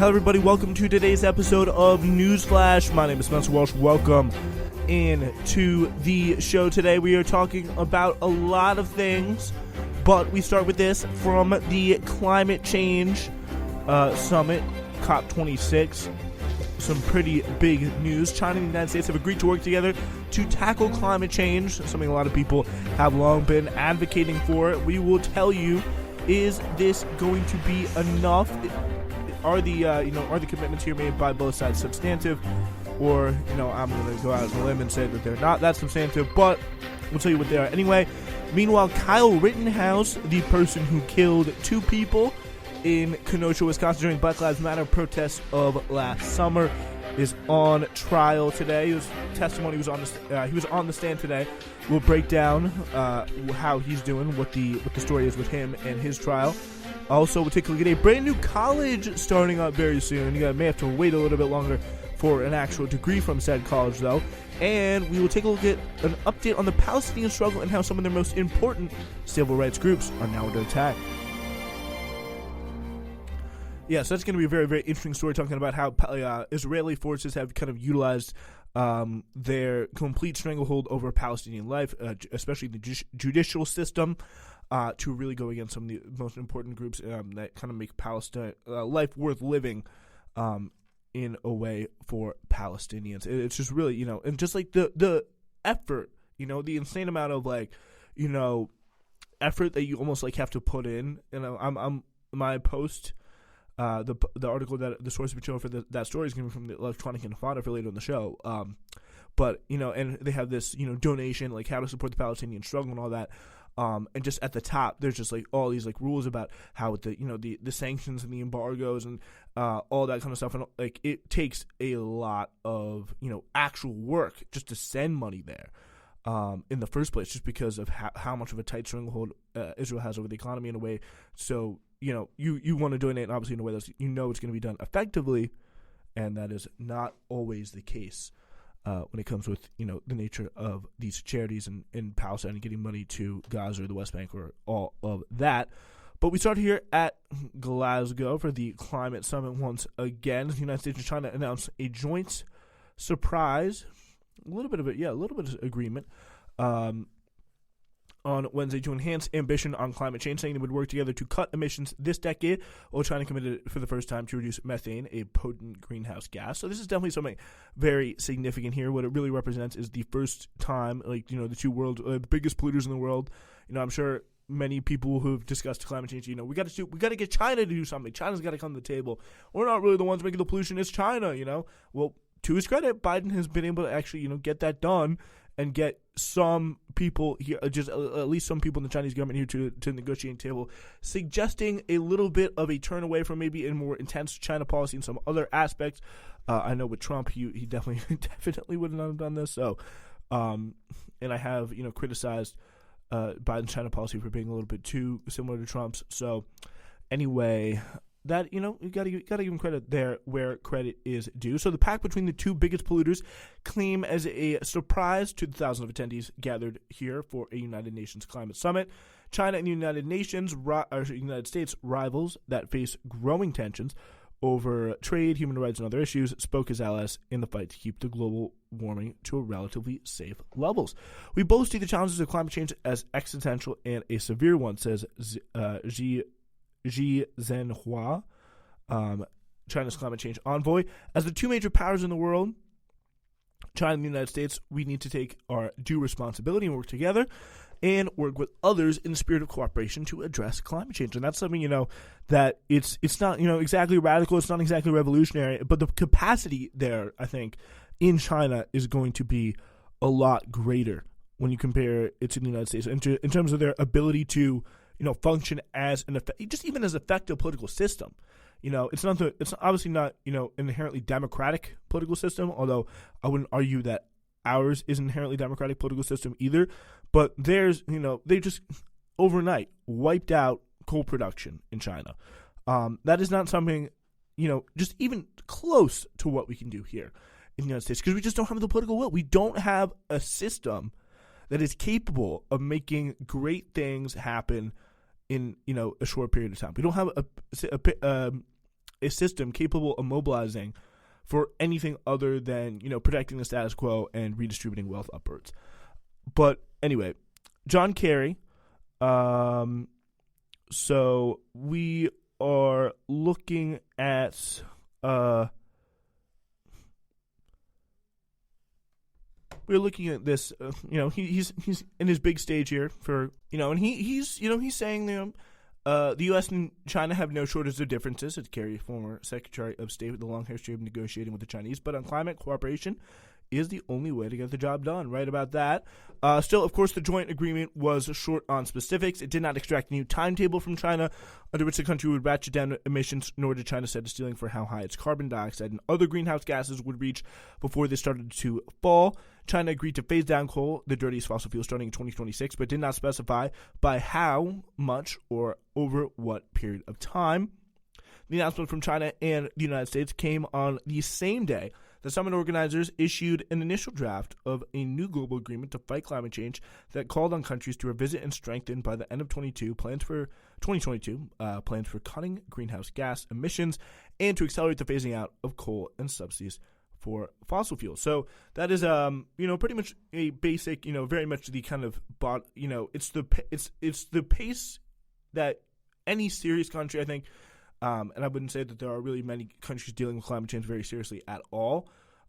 Hello everybody, welcome to today's episode of Newsflash. My name is Spencer Walsh. Welcome into the show today. We are talking about a lot of things, but we start with this from the climate change summit, COP26. Some pretty big news. China and the United States have agreed to work together to tackle climate change, something a lot of people have long been advocating for. We will tell you, is this going to be enough? Are the commitments here made by both sides substantive, or I'm going to go out on a limb and say that they're not that substantive, but we'll tell you what they are anyway. Meanwhile, Kyle Rittenhouse, the person who killed two people in Kenosha, Wisconsin during Black Lives Matter protests of last summer, is on trial today. His testimony was on the stand today. We'll break down how he's doing, what the story is with him and his trial. Also, we'll take a look at a brand new college starting up very soon. You may have to wait a little bit longer for an actual degree from said college, though. And we will take a look at an update on the Palestinian struggle and how some of their most important civil rights groups are now under attack. Yeah, so that's going to be a very, very interesting story, talking about how Israeli forces have kind of utilized their complete stranglehold over Palestinian life, especially the judicial system, to really go against some of the most important groups that kind of make Palestine life worth living in a way for Palestinians. It's just really, and just like the effort, the insane amount of effort that you almost have to put in. I'm my post. The article that the source material for that story is going to be from the Electronic Intifada for later on the show. But and they have this donation, how to support the Palestinian struggle and all that. And just at the top, there's just all these rules about how the sanctions and the embargoes and all that kind of stuff. And it takes a lot of actual work just to send money there in the first place, just because of how much of a tight stranglehold Israel has over the economy in a way. So you want to donate, obviously, in a way that it's going to be done effectively, and that is not always the case when it comes with the nature of these charities in Palestine and getting money to Gaza or the West Bank or all of that. But we start here at Glasgow for the climate summit once again. The United States and China announced a joint surprise, a little bit of agreement on Wednesday to enhance ambition on climate change, saying they would work together to cut emissions this decade, while China committed for the first time to reduce methane, a potent greenhouse gas. So this is definitely something very significant here. What it really represents is the first time, the two world, the biggest polluters in the world. I'm sure many people who've discussed climate change, we got to get China to do something. China's got to come to the table. We're not really the ones making the pollution. It's China, Well, to his credit, Biden has been able to actually, get that done and get some people here, just at least some people in the Chinese government here to negotiate table, suggesting a little bit of a turn away from maybe a more intense China policy in some other aspects. I know with Trump, he definitely would not have done this. So, and I have criticized Biden's China policy for being a little bit too similar to Trump's. So, anyway, that you gotta give him credit there where credit is due. So the pact between the two biggest polluters came as a surprise to the thousands of attendees gathered here for a United Nations climate summit. China and the United States, rivals that face growing tensions over trade, human rights, and other issues, spoke as allies in the fight to keep the global warming to relatively safe levels. We both see the challenges of climate change as existential and a severe one, says Xi Zhenhua, China's climate change envoy. As the two major powers in the world, China and the United States, we need to take our due responsibility and work together and work with others in the spirit of cooperation to address climate change. And that's something, that it's not, exactly radical, it's not exactly revolutionary, but the capacity there, I think, in China is going to be a lot greater when you compare it to the United States in terms of their ability to function as just even as effective political system. It's obviously not, an inherently democratic political system, although I wouldn't argue that ours is an inherently democratic political system either. But there's, they just overnight wiped out coal production in China. That is not something, just even close to what we can do here in the United States, because we just don't have the political will. We don't have a system that is capable of making great things happen in a short period of time. We don't have a system capable of mobilizing for anything other than, protecting the status quo and redistributing wealth upwards. But anyway, John Kerry. So we are looking at this. He's in his big stage here for and he's saying the U.S. and China have no shortage of differences. It's Kerry, former Secretary of State with a long history of negotiating with the Chinese, but on climate cooperation is the only way to get the job done. Right about that. Still, of course, the joint agreement was short on specifics. It did not extract a new timetable from China under which the country would ratchet down emissions, nor did China set a ceiling for how high its carbon dioxide and other greenhouse gases would reach before they started to fall. China agreed to phase down coal, the dirtiest fossil fuel, starting in 2026, but did not specify by how much or over what period of time. The announcement from China and the United States came on the same day the summit organizers issued an initial draft of a new global agreement to fight climate change that called on countries to revisit and strengthen by the end of 2022 plans for cutting greenhouse gas emissions and to accelerate the phasing out of coal and subsidies for fossil fuels. So that is pretty much a basic, very much the kind of it's the pace that any serious country, I think. And I wouldn't say that there are really many countries dealing with climate change very seriously at all.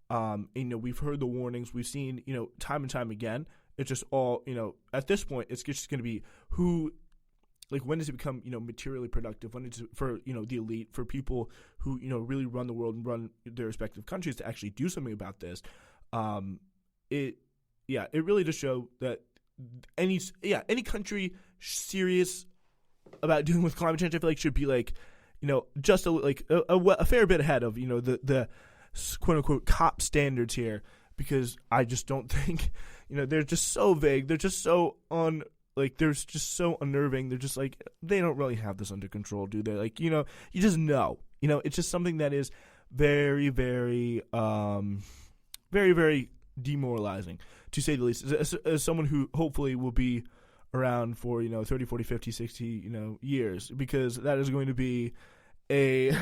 We've heard the warnings. We've seen, time and time again. It's just all, at this point, it's just going to be when does it become, materially productive? When is it for, the elite, for people who, really run the world and run their respective countries to actually do something about this? It really does show that any country serious about dealing with climate change, I feel like should be just a fair bit ahead of the quote unquote COP standards here, because I just don't think they're just so vague. They're just so they're just so unnerving. They're just they don't really have this under control, do they? You just know. It's just something that is very, very, very, very demoralizing, to say the least. As someone who hopefully will be around for 30, 40, 50, 60 years, because that is going to be a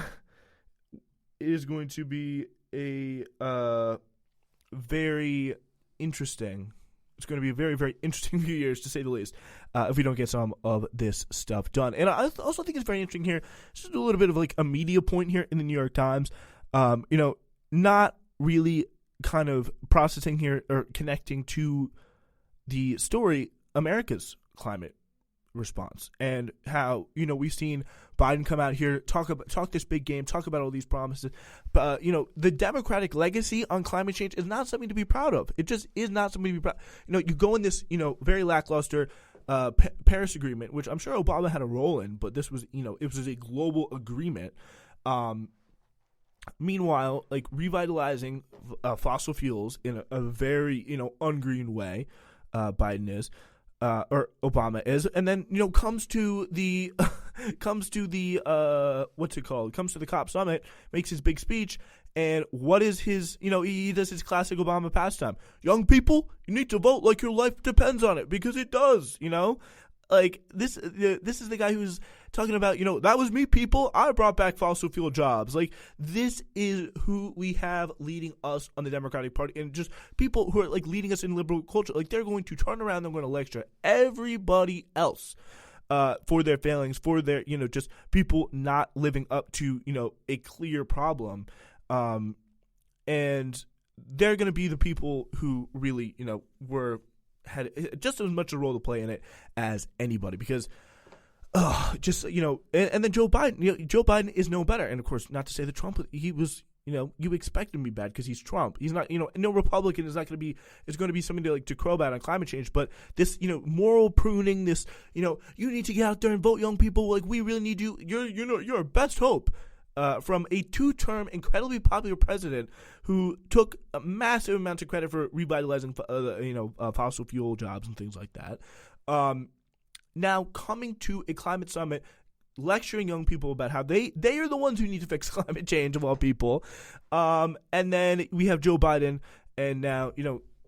very interesting. It's going to be a very, very interesting few years, to say the least, if we don't get some of this stuff done. And I also think it's very interesting here, just a little bit of a media point here in the New York Times. Not really kind of processing here or connecting to the story America's climate response, and how we've seen Biden come out here, talk this big game, talk about all these promises, but the Democratic legacy on climate change is not something to be proud of. It just is not something to be proud. You go in this very lackluster Paris Agreement, which I'm sure Obama had a role in, but this was it was a global agreement. Meanwhile, revitalizing fossil fuels in a very ungreen way, Biden is. Or Obama is, and then comes to the comes to the COP summit, makes his big speech, and what is his he does his classic Obama pastime. Young people, you need to vote like your life depends on it, because it does. This is the guy who's talking about, that was me, people. I brought back fossil fuel jobs. This is who we have leading us on the Democratic Party, and just people who are leading us in liberal culture. They're going to turn around, they're going to lecture everybody else for their failings, for their, just people not living up to, a clear problem. And they're going to be the people who really, had just as much a role to play in it as anybody, because and then Joe Biden, Joe Biden is no better. And of course, not to say that Trump, he was, you expect him to be bad because he's Trump. He's not, no Republican is going to be something to crow about on climate change. But this, moral pruning, this, you need to get out there and vote, young people. We really need you. You're our best hope. From a two-term, incredibly popular president who took a massive amounts of credit for revitalizing, fossil fuel jobs and things like that. Now coming to a climate summit, lecturing young people about how they are the ones who need to fix climate change, of all people. And then we have Joe Biden, and now,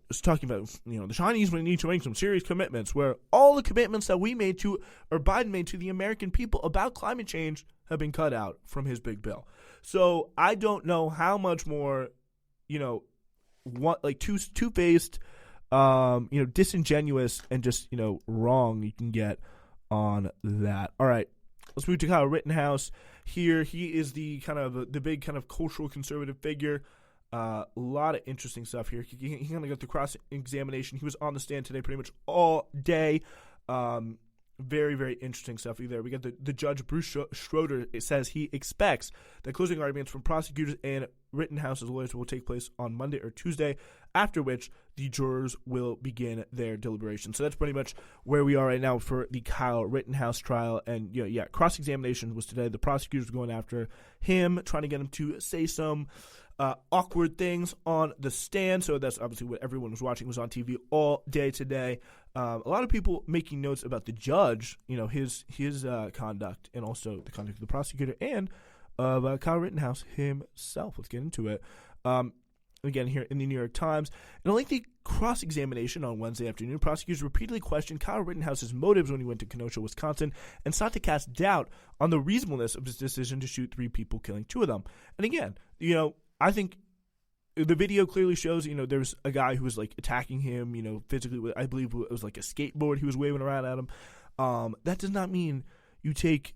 is talking about, the Chinese need to make some serious commitments, where all the commitments that we made to, or Biden made to the American people about climate change have been cut out from his big bill. So I don't know how much more, two-faced, disingenuous and just, wrong you can get on that. All right, let's move to Kyle Rittenhouse here. He is the big kind of cultural conservative figure. A lot of interesting stuff here. He kind of got the cross-examination. He was on the stand today pretty much all day. Very, very interesting stuff there. We got the judge, Bruce Schroeder. It says he expects that closing arguments from prosecutors and Rittenhouse's lawyers will take place on Monday or Tuesday, after which the jurors will begin their deliberation. So that's pretty much where we are right now for the Kyle Rittenhouse trial. And, cross-examination was today. The prosecutors were going after him, trying to get him to say some awkward things on the stand. So that's obviously what everyone was watching, was on TV all day today. A lot of people making notes about the judge, his conduct, and also the conduct of the prosecutor and of Kyle Rittenhouse himself. Let's get into it. Again, here in the New York Times, in a lengthy cross-examination on Wednesday afternoon, prosecutors repeatedly questioned Kyle Rittenhouse's motives when he went to Kenosha, Wisconsin, and sought to cast doubt on the reasonableness of his decision to shoot 3 people, killing 2 of them. And again, I think the video clearly shows, there's a guy who was like attacking him, physically. I believe it was like a skateboard he was waving around at him. That does not mean you take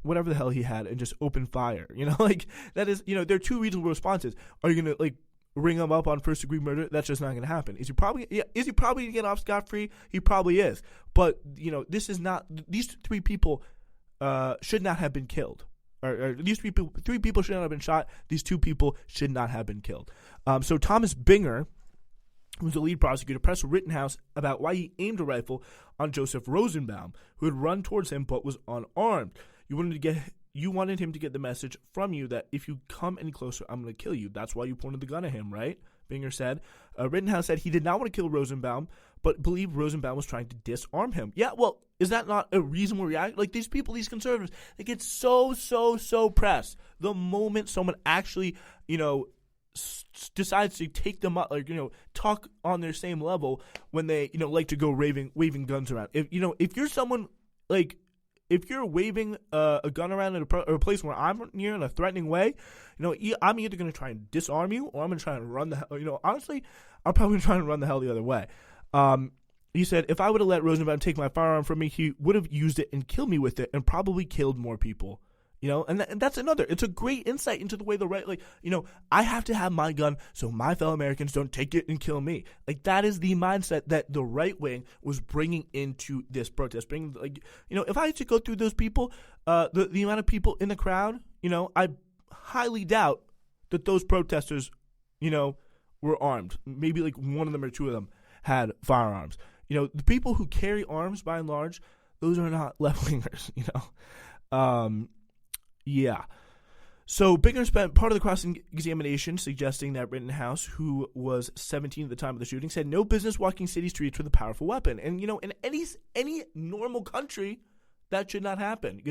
whatever the hell he had and just open fire. That is, there are 2 reasonable responses. Are you going to ring him up on first degree murder? That's just not going to happen. Is he probably going to get off scot-free? He probably is. But, this is not, these 3 people should not have been killed. Or these 3 people should not have been shot. These 2 people should not have been killed. So Thomas Binger, who's the lead prosecutor, pressed Rittenhouse about why he aimed a rifle on Joseph Rosenbaum, who had run towards him but was unarmed. You wanted him to get the message from you that if you come any closer, I'm going to kill you. That's why you pointed the gun at him, right? Binger said. Rittenhouse said he did not want to kill Rosenbaum, but believed Rosenbaum was trying to disarm him. Yeah, well, is that not a reasonable reaction? Like, these people, these conservatives, they get so pressed the moment someone actually, decides to take them up, talk on their same level when they, like to go waving guns around. If you're someone, if you're waving a gun around in a place where I'm near in a threatening way, I'm either going to try and disarm you or I'm going to try and run the hell. Honestly, I'm probably going to try and run the hell the other way. He said, if I would have let Rosenbaum take my firearm from me, he would have used it and killed me with it and probably killed more people. And that's another. It's a great insight into the way the right, I have to have my gun so my fellow Americans don't take it and kill me. That is the mindset that the right wing was bringing into this protest. If I had to go through those people, the amount of people in the crowd, I highly doubt that those protesters, were armed. Maybe 1 of them or 2 of them had firearms. The people who carry arms, by and large, those are not left-wingers, Yeah. So Binger spent part of the cross-examination suggesting that Rittenhouse, who was 17 at the time of the shooting, had no business walking city streets with a powerful weapon. And, in any normal country, that should not happen.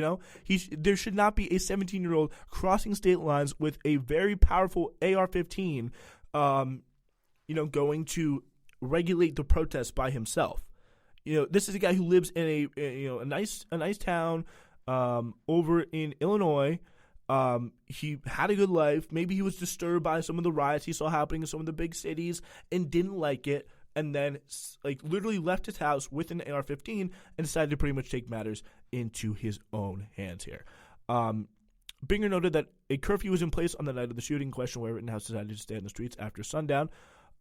There should not be a 17-year-old crossing state lines with a very powerful AR-15, going to regulate the protests by himself. This is a guy who lives in a nice town over in Illinois. He had a good life. Maybe he was disturbed by some of the riots he saw happening in some of the big cities and didn't like it, and then literally left his house with an AR-15 and decided to pretty much take matters into his own hands here. Binger noted that a curfew was in place on the night of the shooting, question where Rittenhouse decided to stay in the streets after sundown.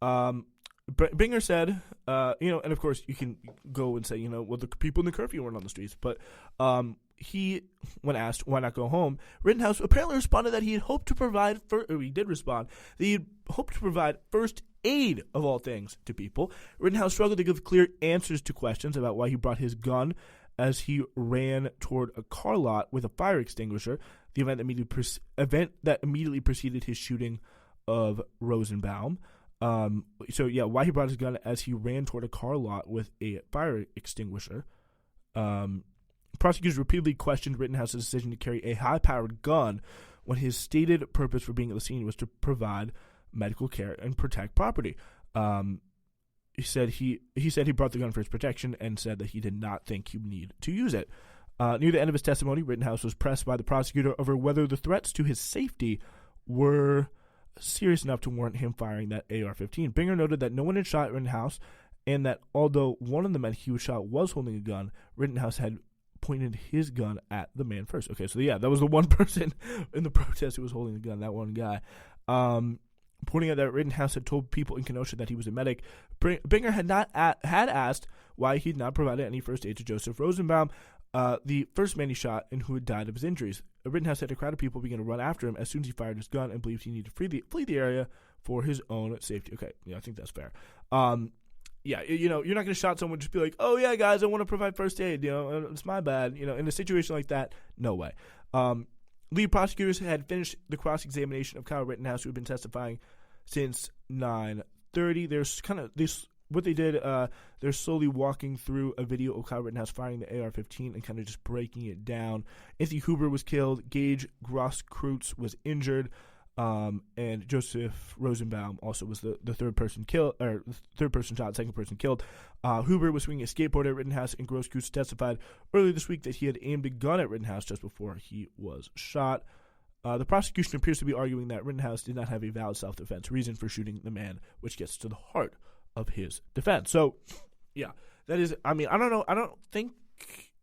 Binger said, and of course you can go and say, the people in the curfew weren't on the streets, but he, when asked why not go home, Rittenhouse apparently responded that he had hoped to provide, he did respond, that he had hoped to provide first aid, of all things, to people. Rittenhouse struggled to give clear answers to questions about why he brought his gun as he ran toward a car lot with a fire extinguisher, the event that immediately preceded his shooting of Rosenbaum. Why he brought his gun as he ran toward a car lot with a fire extinguisher. Prosecutors repeatedly questioned Rittenhouse's decision to carry a high-powered gun when his stated purpose for being at the scene was to provide medical care and protect property. He said he brought the gun for his protection and said that he did not think he would need to use it. Near the end of his testimony, Rittenhouse was pressed by the prosecutor over whether the threats to his safety were serious enough to warrant him firing that AR-15. Binger noted that no one had shot Rittenhouse, and that although one of the men he was shot was holding a gun, Rittenhouse had pointed his gun at the man first. Okay, so yeah, that was the one person in the protest who was holding the gun, that one guy. Pointing out that Rittenhouse had told people in Kenosha that he was a medic. Binger had asked why he had not provided any first aid to Joseph Rosenbaum, the first man he shot and who had died of his injuries. Rittenhouse said a crowd of people began to run after him as soon as he fired his gun and believed he needed to flee the area for his own safety. Okay, yeah, I think that's fair. Yeah, you're not going to shot someone just be like, oh yeah, guys, I want to provide first aid. It's my bad. In a situation like that, no way. Lead prosecutors had finished the cross-examination of Kyle Rittenhouse, who had been testifying since 9:30. There's kind of this. What they did, they're slowly walking through a video of Kyle Rittenhouse firing the AR-15 and kind of just breaking it down. Anthony Huber was killed. Gage Grosskreutz was injured. And Joseph Rosenbaum also was the third person killed, or third person shot, second person killed. Huber was swinging a skateboard at Rittenhouse, and Grosskreutz testified earlier this week that he had aimed a gun at Rittenhouse just before he was shot. The prosecution appears to be arguing that Rittenhouse did not have a valid self-defense reason for shooting the man, which gets to the heart of his defense. So, yeah, that is, I don't know. I don't think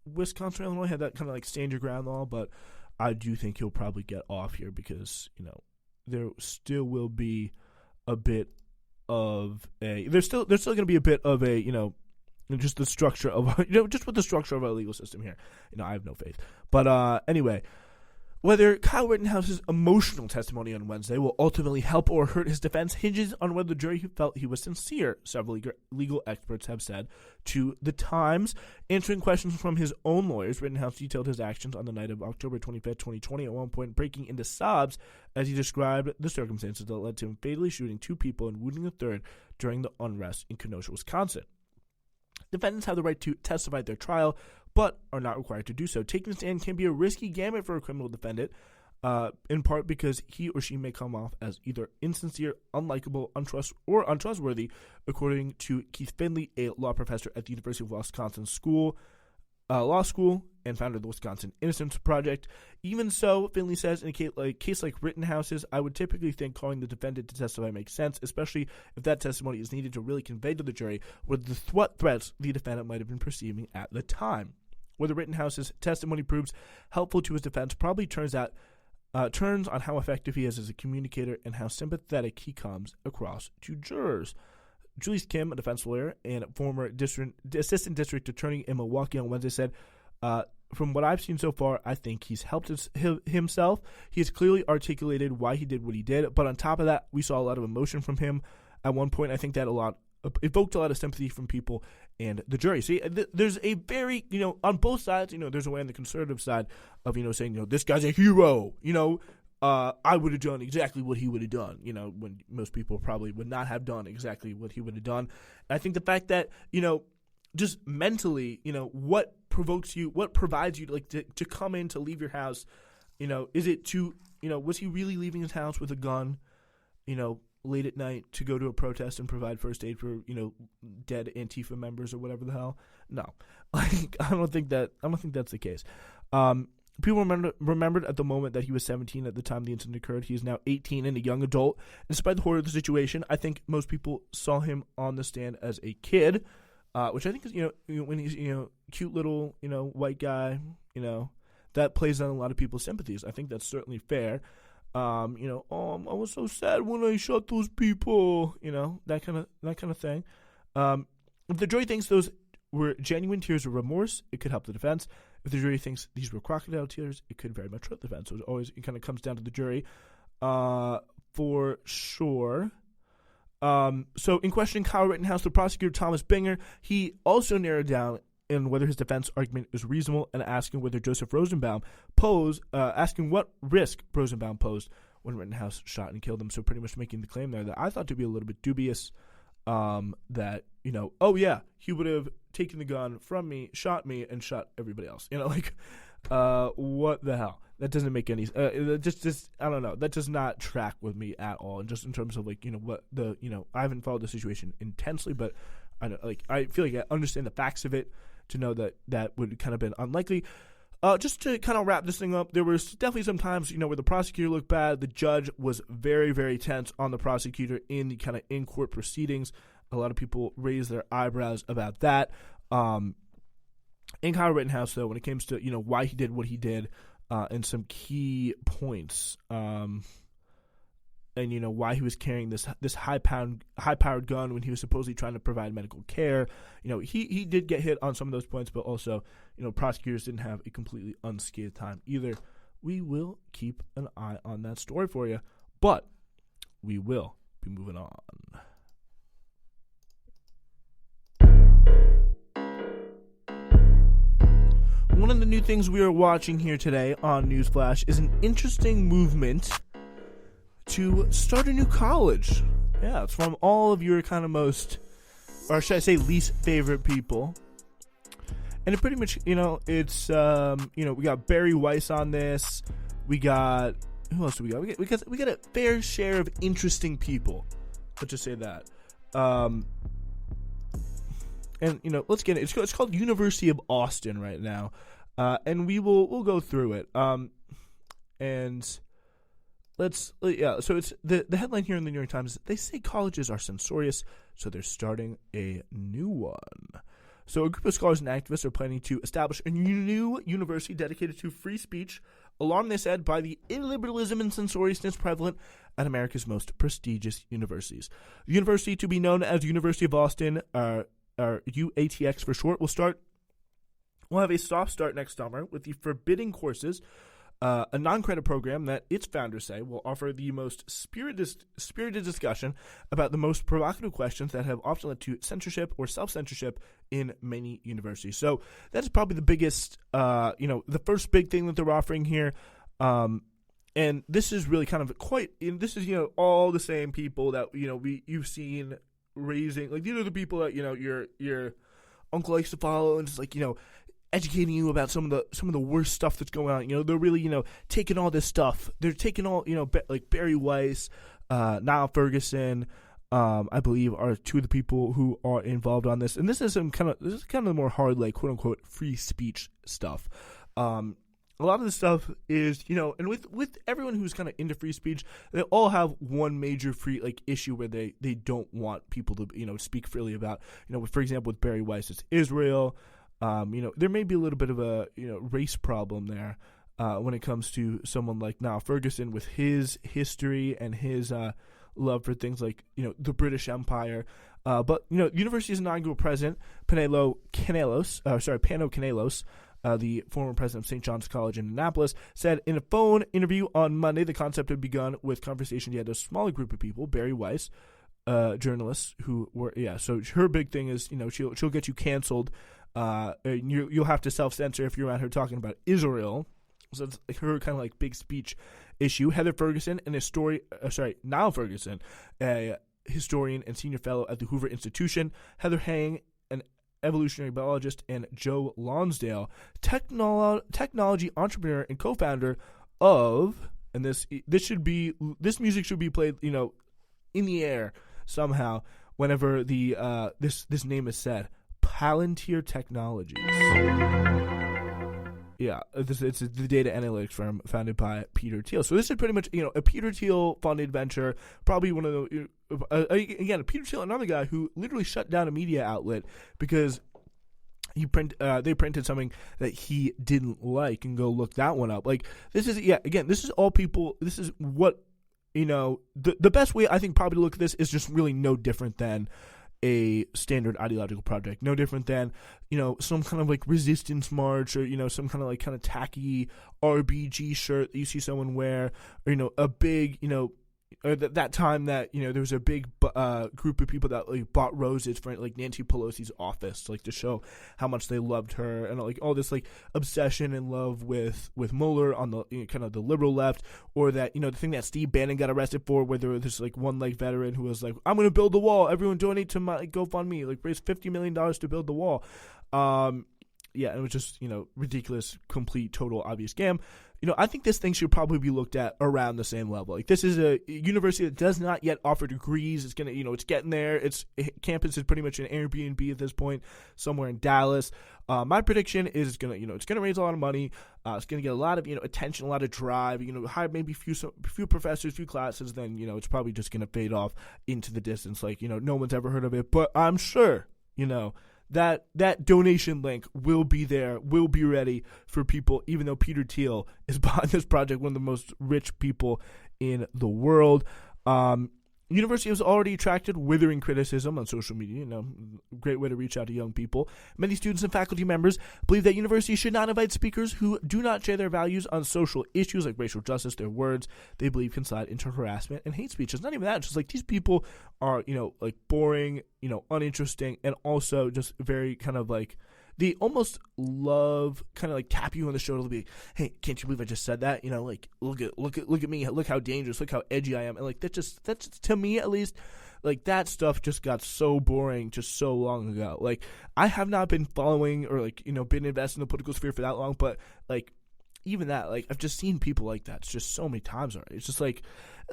Wisconsin or Illinois had that kind of like stand your ground law, but I do think he'll probably get off here because, there still will be a bit of a, there's still going to be a bit of a, just the structure of, just with the structure of our legal system here. I have no faith. But anyway, whether Kyle Rittenhouse's emotional testimony on Wednesday will ultimately help or hurt his defense hinges on whether the jury felt he was sincere, several legal experts have said to The Times. Answering questions from his own lawyers, Rittenhouse detailed his actions on the night of October 25th, 2020, at one point breaking into sobs as he described the circumstances that led to him fatally shooting two people and wounding a third during the unrest in Kenosha, Wisconsin. Defendants have the right to testify at their trial, but are not required to do so. Taking a stand can be a risky gamut for a criminal defendant, in part because he or she may come off as either insincere, unlikable, untrustworthy, according to Keith Finley, a law professor at the University of Wisconsin Law School and founder of the Wisconsin Innocence Project. Even so, Finley says, in a case like Rittenhouse's, I would typically think calling the defendant to testify makes sense, especially if that testimony is needed to really convey to the jury what threats the defendant might have been perceiving at the time. Whether Rittenhouse's testimony proves helpful to his defense probably turns on how effective he is as a communicator and how sympathetic he comes across to jurors. Julius Kim, a defense lawyer and former assistant district attorney in Milwaukee, on Wednesday said, from what I've seen so far, I think he's helped himself. He has clearly articulated why he did what he did, but on top of that, we saw a lot of emotion from him. At one point, I think that evoked a lot of sympathy from people and the jury. See, there's a very, on both sides, there's a way on the conservative side of, saying, this guy's a hero, I would have done exactly what he would have done, when most people probably would not have done exactly what he would have done. And I think the fact that, just mentally, what provokes you, what provides you to come in, to leave your house, is it to, was he really leaving his house with a gun, late at night to go to a protest and provide first aid for, dead Antifa members or whatever the hell? No, I don't think that's the case. People remembered at the moment that he was 17 at the time the incident occurred. He is now 18 and a young adult. And despite the horror of the situation, I think most people saw him on the stand as a kid, which I think is, when he's, cute little, white guy, that plays on a lot of people's sympathies. I think that's certainly fair. I was so sad when I shot those people, that kind of thing. If the jury thinks those were genuine tears of remorse, it could help the defense. If the jury thinks these were crocodile tears, it could very much hurt the defense. So it kind of comes down to the jury, for sure. So in questioning Kyle Rittenhouse, the prosecutor Thomas Binger, he also narrowed down in whether his defense argument is reasonable and asking whether Joseph Rosenbaum asking what risk Rosenbaum posed when Rittenhouse shot and killed him. So pretty much making the claim there that I thought to be a little bit dubious, that, oh yeah, he would have taken the gun from me, shot me, and shot everybody else. What the hell? That doesn't make any just I don't know. That does not track with me at all. And just in terms of what the I haven't followed the situation intensely, but I know I feel like I understand the facts of it to know that would kind of been unlikely. just to kind of wrap this thing up, there was definitely some times, where the prosecutor looked bad. The judge was very, very tense on the prosecutor in the kind of in-court proceedings. A lot of people raised their eyebrows about that. In Kyle Rittenhouse, though, when it comes to, why he did what he did, and some key points, and, why he was carrying this high-powered gun when he was supposedly trying to provide medical care. He did get hit on some of those points, but also, prosecutors didn't have a completely unscathed time either. We will keep an eye on that story for you, but we will be moving on. One of the new things we are watching here today on Newsflash is an interesting movement to start a new college. Yeah, it's from all of your kind of most, or should I say least favorite people. And it pretty much, it's, we got Barry Weiss on this. We got, who else do we got? We got a fair share of interesting people. Let's just say that. And, let's get it. It's called University of Austin right now. And we'll go through it. And let's, so it's the headline here in the New York Times. They say colleges are censorious, so they're starting a new one. So a group of scholars and activists are planning to establish a new university dedicated to free speech, alarmed, they said, by the illiberalism and censoriousness prevalent at America's most prestigious universities. The university, to be known as University of Austin, or UATX for short, will have a soft start next summer with the Forbidden Courses, a non-credit program that its founders say will offer the most spirited discussion about the most provocative questions that have often led to censorship or self-censorship in many universities. So that's probably the biggest, the first big thing that they're offering here. And this is really kind of this is, all the same people that, you've seen raising, like, these are the people that, your uncle likes to follow and just like, educating you about some of the worst stuff that's going on. They're really, taking all this stuff. They're taking all, like Barry Weiss, Niall Ferguson, I believe, are two of the people who are involved on this. And this is kind of the more hard, like, quote unquote, free speech stuff. A lot of the stuff is, and with everyone who's kind of into free speech, they all have one major issue where they don't want people to, speak freely about, for example, with Barry Weiss, it's Israel. There may be a little bit of a, race problem there when it comes to someone like Niall Ferguson with his history and his love for things like, the British Empire. But, university's inaugural president, Pano Canelos, the former president of St. John's College in Annapolis, said in a phone interview on Monday the concept had begun with conversation he had a smaller group of people, Barry Weiss, journalists who were, so her big thing is, she'll get you canceled. You'll have to self-censor if you're around her talking about Israel. So it's her kind of like big speech issue. Heather Ferguson, Niall Ferguson, a historian and senior fellow at the Hoover Institution. Heather Hang, an evolutionary biologist, and Joe Lonsdale, technology entrepreneur and co-founder of, and this music should be played, in the air somehow whenever this name is said. Palantir Technologies. Yeah, it's the data analytics firm founded by Peter Thiel. So this is pretty much, a Peter Thiel funded venture. Probably one of the, again, Peter Thiel, another guy who literally shut down a media outlet because they printed something that he didn't like, and go look that one up. Like, this is, again, this is all people, this is what, the best way I think probably to look at this is just really no different than a standard ideological project, no different than, some kind of like resistance march, or, some kind of tacky RBG shirt that you see someone wear, or, a big, or that time that, there was a big group of people that like bought roses for like Nancy Pelosi's office, like to show how much they loved her, and like all this like obsession and love with Mueller on the kind of the liberal left, or that, the thing that Steve Bannon got arrested for, where there was this like one like veteran who was like, I'm going to build the wall, everyone donate to my GoFundMe, like raise $50 million to build the wall. It was just, ridiculous, complete, total, obvious scam. I think this thing should probably be looked at around the same level. Like, this is a university that does not yet offer degrees. It's gonna, it's getting there. Its campus is pretty much an Airbnb at this point, somewhere in Dallas. My prediction is it's gonna raise a lot of money. It's gonna get a lot of attention, a lot of drive. Hire maybe few professors, few classes. Then it's probably just gonna fade off into the distance. Like no one's ever heard of it, but I'm sure that donation link will be there, will be ready for people, even though Peter Thiel is behind this project, one of the most rich people in the world. University has already attracted withering criticism on social media, great way to reach out to young people. Many students and faculty members believe that universities should not invite speakers who do not share their values on social issues like racial justice. Their words, they believe, can slide into harassment and hate speech. It's not even that. It's just like these people are, like boring, uninteresting, and also just very kind of like, they almost love kind of like tap you on the shoulder to be, hey, can't you believe I just said that? Like look at me, look how dangerous, look how edgy I am. And like that's just to me at least, like that stuff just got so boring just so long ago. Like I have not been following or like been invested in the political sphere for that long, but like even that, like I've just seen people like that. It's just so many times already. It's just like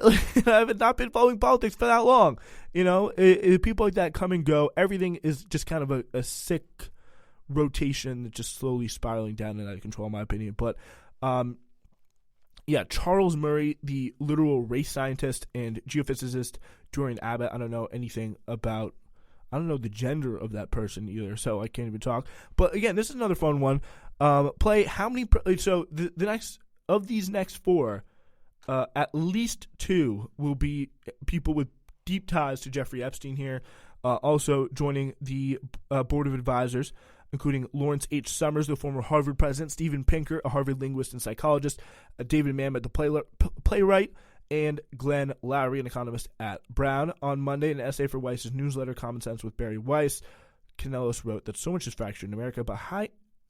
I have not been following politics for that long. People like that come and go. Everything is just kind of a sick rotation that's just slowly spiraling down and out of control, in my opinion. But Charles Murray, the literal race scientist and geophysicist during Abbott, I don't know the gender of that person either, so I can't even talk. But again, this is another fun one. Play how many so the next of these next four, at least two will be people with deep ties to Jeffrey Epstein here, also joining the board of advisors, including Lawrence H. Summers, the former Harvard president, Steven Pinker, a Harvard linguist and psychologist, David Mamet, the playwright, and Glenn Lowry, an economist at Brown. On Monday, in an essay for Weiss's newsletter, Common Sense with Barry Weiss, Kanellis wrote that so much is fractured in America, but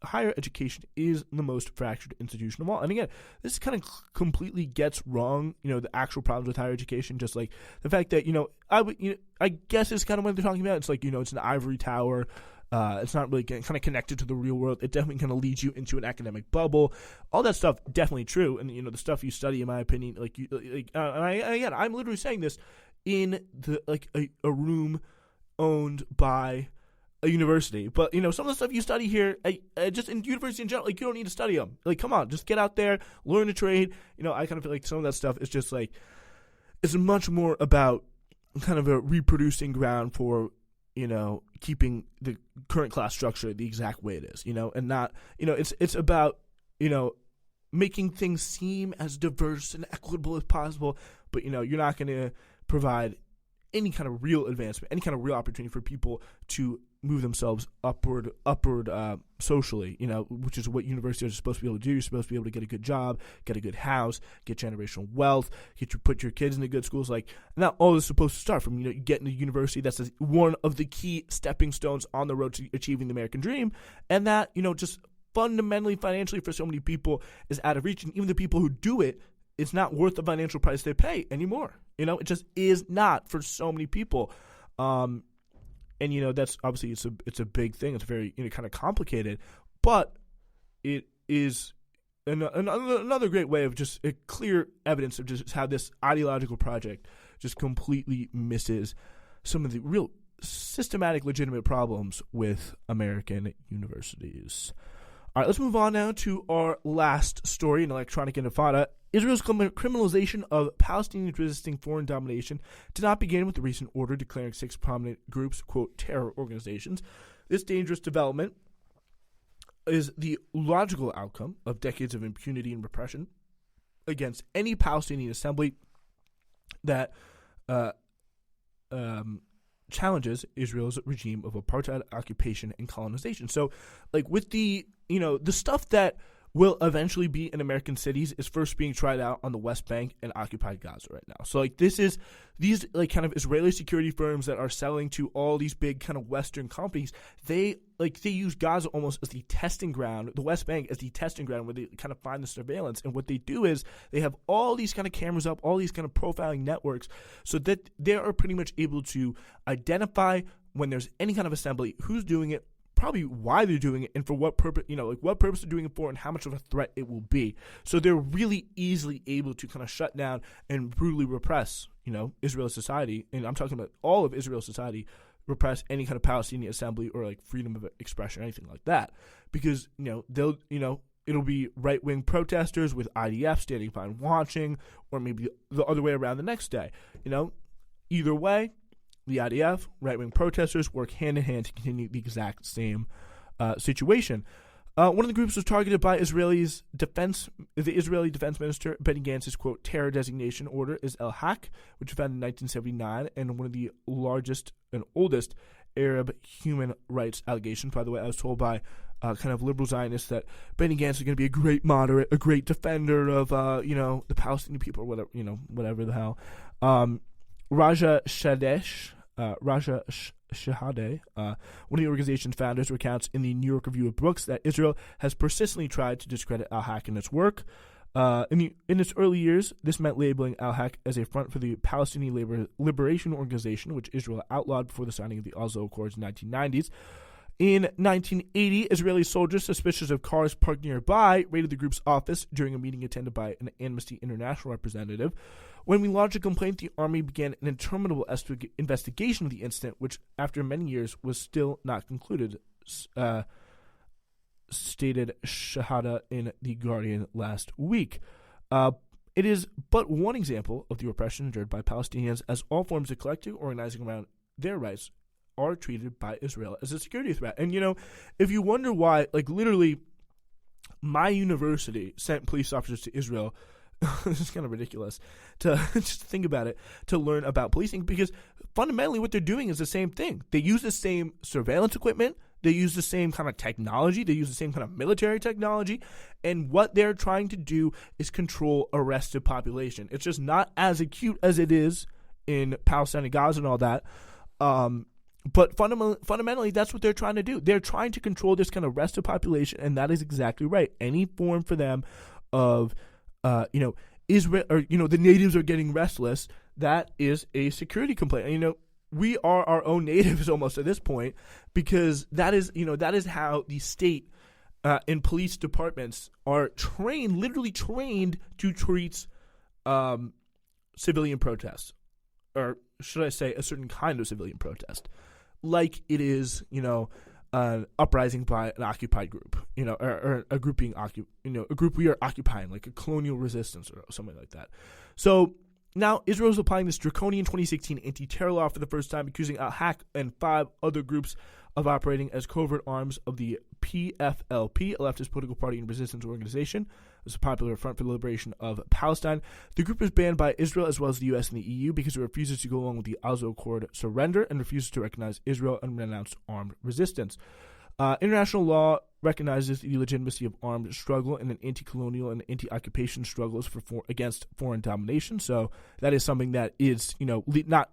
higher education is the most fractured institution of all. And again, this kind of completely gets wrong, the actual problems with higher education, just like the fact that, I guess it's kind of what they're talking about. It's like, it's an ivory tower. It's not really kind of connected to the real world. It definitely kind of leads you into an academic bubble. All that stuff definitely true, and the stuff you study, in my opinion, I'm literally saying this in a room owned by a university. But some of the stuff you study here, just in university in general, like you don't need to study them. Like, come on, just get out there, learn a trade. I kind of feel like some of that stuff is just like it's much more about kind of a reproducing ground for keeping the current class structure the exact way it is, and not, it's about, making things seem as diverse and equitable as possible, but, you're not going to provide any kind of real advancement, any kind of real opportunity for people to move themselves upward socially, which is what universities are supposed to be able to do. You're supposed to be able to get a good job, get a good house, get generational wealth, put your kids into good schools. Like, not all this is supposed to start from, getting to university. That's one of the key stepping stones on the road to achieving the American dream. And that, just fundamentally, financially, for so many people is out of reach. And even the people who do it, it's not worth the financial price they pay anymore. It just is not for so many people. And that's obviously it's a big thing. It's very kind of complicated, but it is another great way of just a clear evidence of just how this ideological project just completely misses some of the real systematic, legitimate problems with American universities. All right, let's move on now to our last story in electronic intifada. Israel's criminalization of Palestinians resisting foreign domination did not begin with the recent order declaring 6 prominent groups, quote, terror organizations. This dangerous development is the logical outcome of decades of impunity and repression against any Palestinian assembly that challenges Israel's regime of apartheid, occupation, and colonization. So, with the stuff that will eventually be in American cities is first being tried out on the West Bank and occupied Gaza right now. So these kind of Israeli security firms that are selling to all these big kind of Western companies, they use Gaza almost as the testing ground, the West Bank as the testing ground where they kind of find the surveillance. And what they do is they have all these kind of cameras up, all these kind of profiling networks, so that they are pretty much able to identify when there's any kind of assembly, who's doing it, probably why they're doing it and for what purpose, what purpose they're doing it for and how much of a threat it will be. So they're really easily able to kind of shut down and brutally repress, Israeli society. And I'm talking about all of Israel society, repress any kind of Palestinian assembly or like freedom of expression or anything like that. Because, it'll be right-wing protesters with IDF standing by and watching, or maybe the other way around the next day. Either way, the IDF, right-wing protesters work hand-in-hand to continue the exact same situation. One of the groups was targeted by the Israeli Defense Minister Benny Gantz's, quote, terror designation order is El-Haq, which was founded in 1979, and one of the largest and oldest Arab human rights allegations. By the way, I was told by kind of liberal Zionists that Benny Gantz is going to be a great moderate, a great defender of, the Palestinian people or whatever, whatever the hell. Raja Shahadeh, one of the organization's founders, recounts in the New York Review of Books that Israel has persistently tried to discredit Al-Haq in its work. In its early years, this meant labeling Al-Haq as a front for the Palestinian Liberation Organization, which Israel outlawed before the signing of the Oslo Accords in the 1990s. In 1980, Israeli soldiers suspicious of cars parked nearby raided the group's office during a meeting attended by an Amnesty International representative. When we lodged a complaint, the army began an interminable investigation of the incident, which, after many years, was still not concluded, stated Shahada in The Guardian last week. It is but one example of the repression endured by Palestinians, as all forms of collective organizing around their rights are treated by Israel as a security threat. And, if you wonder why, literally, my university sent police officers to Israel, this is kind of ridiculous to just think about it, to learn about policing, because fundamentally what they're doing is the same thing. They use the same surveillance equipment, they use the same kind of technology, they use the same kind of military technology, and what they're trying to do is control arrested population. It's just not as acute as it is in Palestine and Gaza and all that. But fundamentally, that's what they're trying to do. They're trying to control this kind of arrested population, and that is exactly right. Any form for them of, Israel, or, the natives are getting restless, that is a security complaint. And, we are our own natives almost at this point, because that is how the state and police departments are literally trained to treat civilian protests, or should I say a certain kind of civilian protest, like it is, an uprising by an occupied group, or a group being a group we are occupying, like a colonial resistance or something like that. So now Israel is applying this draconian 2016 anti-terror law for the first time, accusing Al-Haq and 5 other groups of operating as covert arms of the PFLP, a leftist political party and resistance organization. It's a popular front for the liberation of Palestine. The group is banned by Israel as well as the U.S. and the EU because it refuses to go along with the Oslo Accord surrender and refuses to recognize Israel and renounce armed resistance. International law recognizes the legitimacy of armed struggle and an anti-colonial and anti-occupation struggles against foreign domination. So that is something that is, not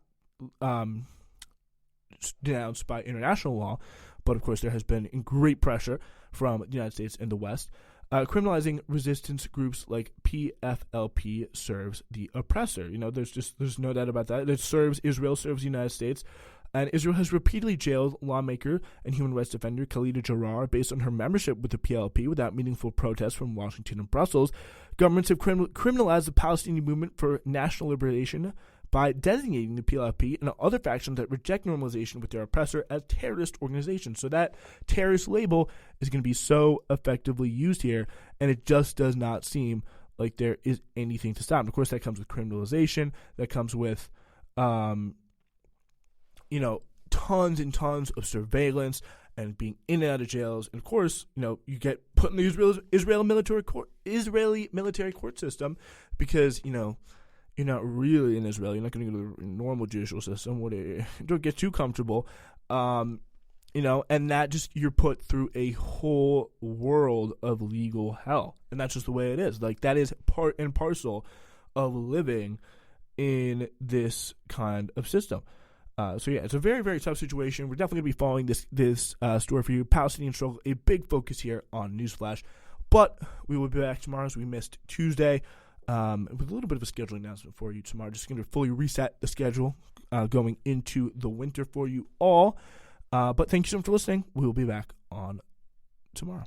denounced by international law, but of course there has been great pressure from the United States and the West. Criminalizing resistance groups like PFLP serves the oppressor. There's no doubt about that. Israel serves the United States. And Israel has repeatedly jailed lawmaker and human rights defender Khalida Jarrar based on her membership with the PLP without meaningful protests from Washington and Brussels. Governments have criminalized the Palestinian movement for national liberation by designating the PLP and other factions that reject normalization with their oppressor as terrorist organizations. So that terrorist label is going to be so effectively used here, and it just does not seem like there is anything to stop. And of course, that comes with criminalization. That comes with, tons and tons of surveillance and being in and out of jails. And of course, you get put in the Israeli military court system because, you're not really in Israel. You're not going to go to the normal judicial system. Don't get too comfortable. And that just, you're put through a whole world of legal hell. And that's just the way it is. Like, that is part and parcel of living in this kind of system. It's a very, very tough situation. We're definitely going to be following this story for you. Palestinian struggle, a big focus here on Newsflash. But we will be back tomorrow, as we missed Tuesday, with a little bit of a scheduling announcement for you tomorrow. Just going to fully reset the schedule going into the winter for you all. But thank you so much for listening. We will be back on tomorrow.